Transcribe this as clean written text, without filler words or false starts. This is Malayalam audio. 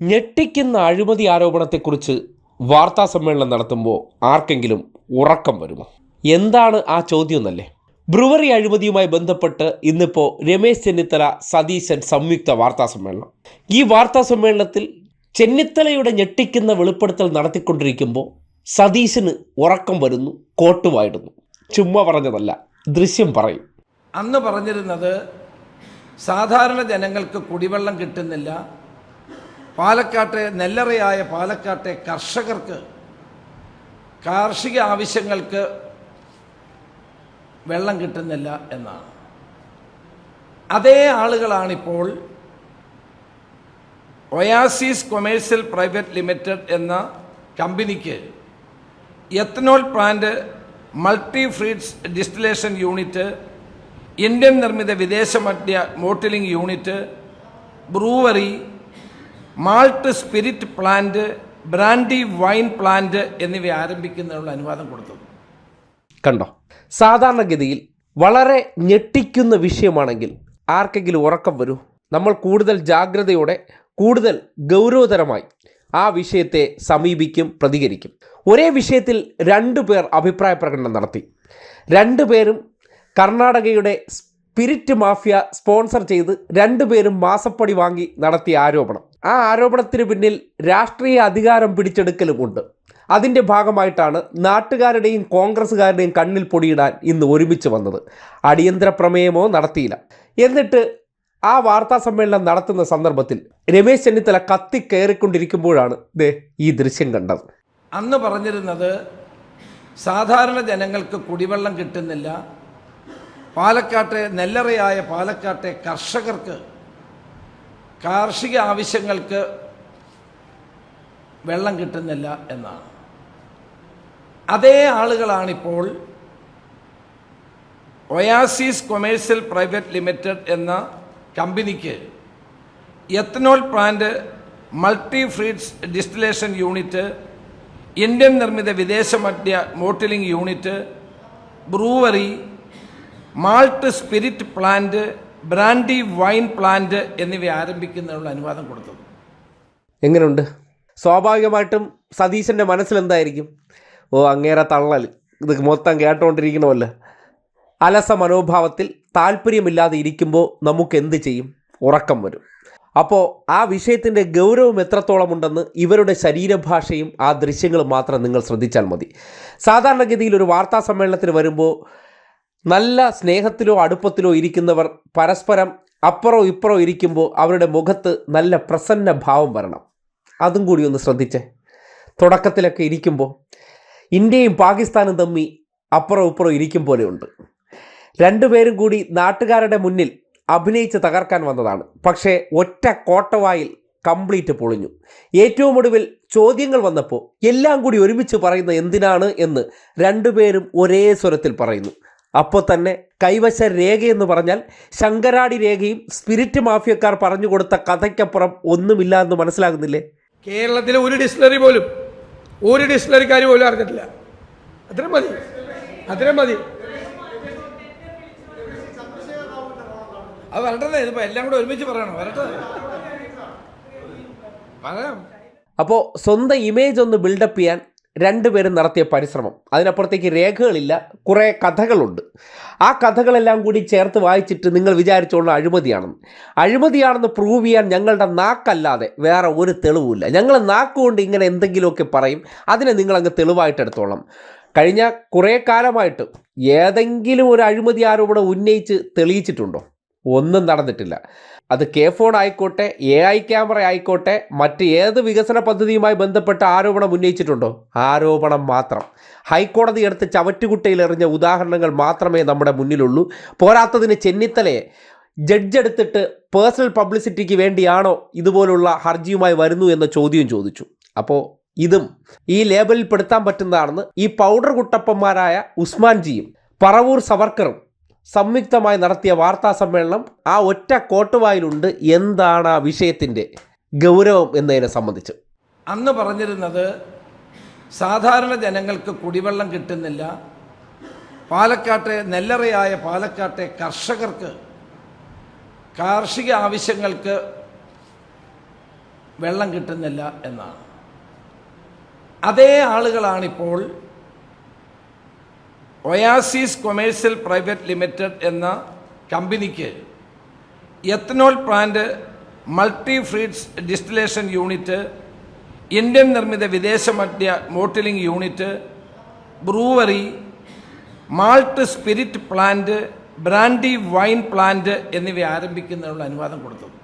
ഞെട്ടിക്കുന്ന അഴിമതി ആരോപണത്തെക്കുറിച്ച് വാർത്താ സമ്മേളനം നടത്തുമ്പോൾ ആർക്കെങ്കിലും ഉറക്കം വരുമോ? എന്താണ് ആ ചോദ്യം എന്നല്ലേ? ബ്രുവറി അഴിമതിയുമായി ബന്ധപ്പെട്ട് ഇന്നിപ്പോൾ രമേശ് ചെന്നിത്തല സതീശൻ സംയുക്ത വാർത്താ സമ്മേളനം. ഈ വാർത്താ സമ്മേളനത്തിൽ ചെന്നിത്തലയുടെ ഞെട്ടിക്കുന്ന വെളിപ്പെടുത്തൽ നടത്തിക്കൊണ്ടിരിക്കുമ്പോൾ സതീശന് ഉറക്കം വരുന്നു, കോട്ടുവായിടുന്നു. ചുമ്മാ പറഞ്ഞതല്ല, ദൃശ്യം പറയും. അന്ന് പറഞ്ഞിരുന്നത് സാധാരണ ജനങ്ങൾക്ക് കുടിവെള്ളം കിട്ടുന്നില്ല, പാലക്കാട്ടെ നെല്ലറയായ പാലക്കാട്ടെ കർഷകർക്ക് കാർഷിക ആവശ്യങ്ങൾക്ക് വെള്ളം കിട്ടുന്നില്ല എന്നാണ്. അതേ ആളുകളാണിപ്പോൾ ഒയാസിസ് കൊമേഴ്സ്യൽ പ്രൈവറ്റ് ലിമിറ്റഡ് എന്ന കമ്പനിക്ക് ethanol plant, multi feeds distillation unit, Indian നിർമ്മിത വിദേശ മദ്യ bottling unit, brewery, malt spirit plant, brandy wine plant എന്നിവ ആരംഭിക്കുന്നതിനുള്ള അനുവാദം കൊടുത്തത് കണ്ടോ? സാധാരണഗതിയിൽ വളരെ ഞെട്ടിക്കുന്ന വിഷയമാണെങ്കിൽ ആർക്കെങ്കിലും ഉറക്കം വരൂ? നമ്മൾ കൂടുതൽ ജാഗ്രതയോടെ, കൂടുതൽ ഗൗരവതരമായി ആ വിഷയത്തെ സമീപിക്കും, പ്രതികരിക്കും. ഒരേ വിഷയത്തിൽ രണ്ടുപേർ അഭിപ്രായ പ്രകടനം നടത്തി. രണ്ടുപേരും കർണാടകയുടെ സ്പിരിറ്റ് മാഫിയ സ്പോൺസർ ചെയ്ത് രണ്ടുപേരും മാസപ്പടി വാങ്ങി നടത്തിയ ആരോപണം. ആ ആരോപണത്തിന് പിന്നിൽ രാഷ്ട്രീയ അധികാരം പിടിച്ചെടുക്കലുമുണ്ട്. അതിൻ്റെ ഭാഗമായിട്ടാണ് നാട്ടുകാരുടെയും കോൺഗ്രസ്സുകാരുടെയും കണ്ണിൽ പൊടിയിടാൻ ഇന്ന് ഒരുമിച്ച് വന്നത്. അടിയന്തര പ്രമേയമോ നടത്തിയില്ല. എന്നിട്ട് ആ വാർത്താ സമ്മേളനം നടത്തുന്ന സന്ദർഭത്തിൽ രമേശ് ചെന്നിത്തല കത്തിക്കയറിക്കൊണ്ടിരിക്കുമ്പോഴാണ് ഈ ദൃശ്യം കണ്ടത്. അന്ന് പറഞ്ഞിരുന്നത് സാധാരണ ജനങ്ങൾക്ക് കുടിവെള്ളം കിട്ടുന്നില്ല, പാലക്കാട്ടെ നെല്ലറയായ പാലക്കാട്ടെ കർഷകർക്ക് കാർഷിക ആവശ്യങ്ങൾക്ക് വെള്ളം കിട്ടുന്നില്ല എന്നാണ്. അതേ ആളുകളാണിപ്പോൾ ഒയാസിസ് കൊമേഴ്സ്യൽ പ്രൈവറ്റ് ലിമിറ്റഡ് എന്ന കമ്പനിക്ക് ethanol plant, multi feeds distillation unit, Indian നിർമ്മിത വിദേശ മദ്യ bottling unit, brewery, malt spirit plant, brandy wine plant എന്നിവ ആരംഭിക്കുന്നതിനുള്ള അനുവാദം കൊടുത്തത്. എങ്ങനെയുണ്ട്? സ്വാഭാവികമായിട്ടും സതീശൻ്റെ മനസ്സിലെന്തായിരിക്കും? അങ്ങേരെ തള്ളൽ, ഇത് മൊത്തം കേട്ടുകൊണ്ടിരിക്കണമല്ലോ. അലസ മനോഭാവത്തിൽ താല്പര്യമില്ലാതെ ഇരിക്കുമ്പോൾ നമുക്ക് എന്ത് ചെയ്യും? ഉറക്കം വരും. അപ്പോൾ ആ വിഷയത്തിൻ്റെ ഗൗരവം എത്രത്തോളം ഉണ്ടെന്ന് ഇവരുടെ ശരീരഭാഷയും ആ ദൃശ്യങ്ങളും മാത്രം നിങ്ങൾ ശ്രദ്ധിച്ചാൽ മതി. സാധാരണഗതിയിൽ ഒരു വാർത്താ സമ്മേളനത്തിന് വരുമ്പോൾ നല്ല സ്നേഹത്തിലോ അടുപ്പത്തിലോ ഇരിക്കുന്നവർ പരസ്പരം അപ്പുറോ ഇപ്പുറോ ഇരിക്കുമ്പോൾ അവരുടെ മുഖത്ത് നല്ല പ്രസന്ന ഭാവം വരണം. അതും കൂടി ഒന്ന് ശ്രദ്ധിച്ചേ. തുടക്കത്തിലൊക്കെ ഇരിക്കുമ്പോൾ ഇന്ത്യയും പാകിസ്ഥാനും തമ്മിൽ അപ്പുറോ ഇപ്പുറോ ഇരിക്കും പോലെയുണ്ട്. രണ്ടുപേരും കൂടി നാട്ടുകാരുടെ മുന്നിൽ അഭിനയിച്ച് തകർക്കാൻ വന്നതാണ്. പക്ഷേ ഒറ്റ കോട്ടവായിൽ കംപ്ലീറ്റ് പൊളിഞ്ഞു. ഏറ്റവും ഒടുവിൽ ചോദ്യങ്ങൾ വന്നപ്പോൾ എല്ലാം കൂടി ഒരുമിച്ച് പറയുന്ന എന്തിനാണ് എന്ന് രണ്ടുപേരും ഒരേ സ്വരത്തിൽ പറയുന്നു. അപ്പോൾ തന്നെ കൈവശ രേഖയെന്ന് പറഞ്ഞാൽ ശങ്കരാടി രേഖയും സ്പിരിറ്റ് മാഫിയക്കാർ പറഞ്ഞു കൊടുത്ത കഥയ്ക്കപ്പുറം ഒന്നുമില്ല എന്ന് മനസ്സിലാകുന്നില്ലേ? കേരളത്തിലെ ഒരു ഡിസ്റ്റിലറിക്കാർ പോലും അറിഞ്ഞിട്ടില്ല. അത്രയും മതി. അത് വരട്ടെ, ഇതിപ്പോൾ എല്ലാം കൂടെ ഒരുമിച്ച് പറയണം. വരട്ടെ, പറയാം. അപ്പോൾ സ്വന്തം ഇമേജ് ഒന്ന് ബിൽഡപ്പ് ചെയ്യാൻ രണ്ടുപേരും നടത്തിയ പരിശ്രമം. അതിനപ്പുറത്തേക്ക് രേഖകളില്ല, കുറേ കഥകളുണ്ട്. ആ കഥകളെല്ലാം കൂടി ചേർത്ത് വായിച്ചിട്ട് നിങ്ങൾ വിചാരിച്ചോളൂ അഴിമതിയാണെന്ന് പ്രൂവ് ചെയ്യാൻ ഞങ്ങളുടെ നാക്കല്ലാതെ വേറെ ഒരു തെളിവുമില്ല. ഞങ്ങൾ നാക്കുകൊണ്ട് ഇങ്ങനെ എന്തെങ്കിലുമൊക്കെ പറയും, അതിനെ നിങ്ങളങ്ങ് തെളിവായിട്ടെടുത്തോളാം. കഴിഞ്ഞ കുറേ കാലമായിട്ട് ഏതെങ്കിലും ഒരു അഴിമതി ആരോപണം ഉന്നയിച്ച് തെളിയിച്ചിട്ടുണ്ടോ? ഒന്നും നടന്നിട്ടില്ല. അത് K-ഫോൺ ആയിക്കോട്ടെ, AI ക്യാമറ ആയിക്കോട്ടെ, മറ്റ് ഏത് വികസന പദ്ധതിയുമായി ബന്ധപ്പെട്ട ആരോപണം ഉന്നയിച്ചിട്ടുണ്ടോ? ആരോപണം മാത്രം. ഹൈക്കോടതി എടുത്ത് ചവറ്റുകുട്ടയിലെറിഞ്ഞ ഉദാഹരണങ്ങൾ മാത്രമേ നമ്മുടെ മുന്നിലുള്ളൂ. പോരാത്തതിന് ചെന്നിത്തലയെ ജഡ്ജെടുത്തിട്ട് പേഴ്സണൽ പബ്ലിസിറ്റിക്ക് വേണ്ടിയാണോ ഇതുപോലുള്ള ഹർജിയുമായി വരുന്നു എന്ന ചോദ്യം ചോദിച്ചു. അപ്പോൾ ഇതും ഈ ലേബലിൽ പെടുത്താൻ പറ്റുന്നതാണെന്ന് ഈ പൗഡർ കുട്ടപ്പന്മാരായ ഉസ്മാൻജിയും പറവൂർ സവർക്കറും സംയുക്തമായി നടത്തിയ വാർത്താ സമ്മേളനം ആ ഒറ്റ കോട്ടുവായിലുണ്ട്. എന്താണ് ആ വിഷയത്തിൻ്റെ ഗൗരവം എന്നതിനെ സംബന്ധിച്ച് അന്ന് പറഞ്ഞിരുന്നത് സാധാരണ ജനങ്ങൾക്ക് കുടിവെള്ളം കിട്ടുന്നില്ല, പാലക്കാട്ടെ നെല്ലറയായ പാലക്കാട്ടെ കർഷകർക്ക് കാർഷിക ആവശ്യങ്ങൾക്ക് വെള്ളം കിട്ടുന്നില്ല എന്നാണ്. അതേ ആളുകളാണിപ്പോൾ ഒയാസിസ് കൊമേഴ്സ്യൽ പ്രൈവറ്റ് ലിമിറ്റഡ് എന്ന കമ്പനിക്ക് ethanol plant, multi feeds distillation unit, Indian നിർമ്മിത വിദേശ മദ്യ bottling unit, brewery, malt spirit plant, brandy wine plant എന്നിവ ആരംഭിക്കുന്നതിനുള്ള അനുവാദം കൊടുത്തത്.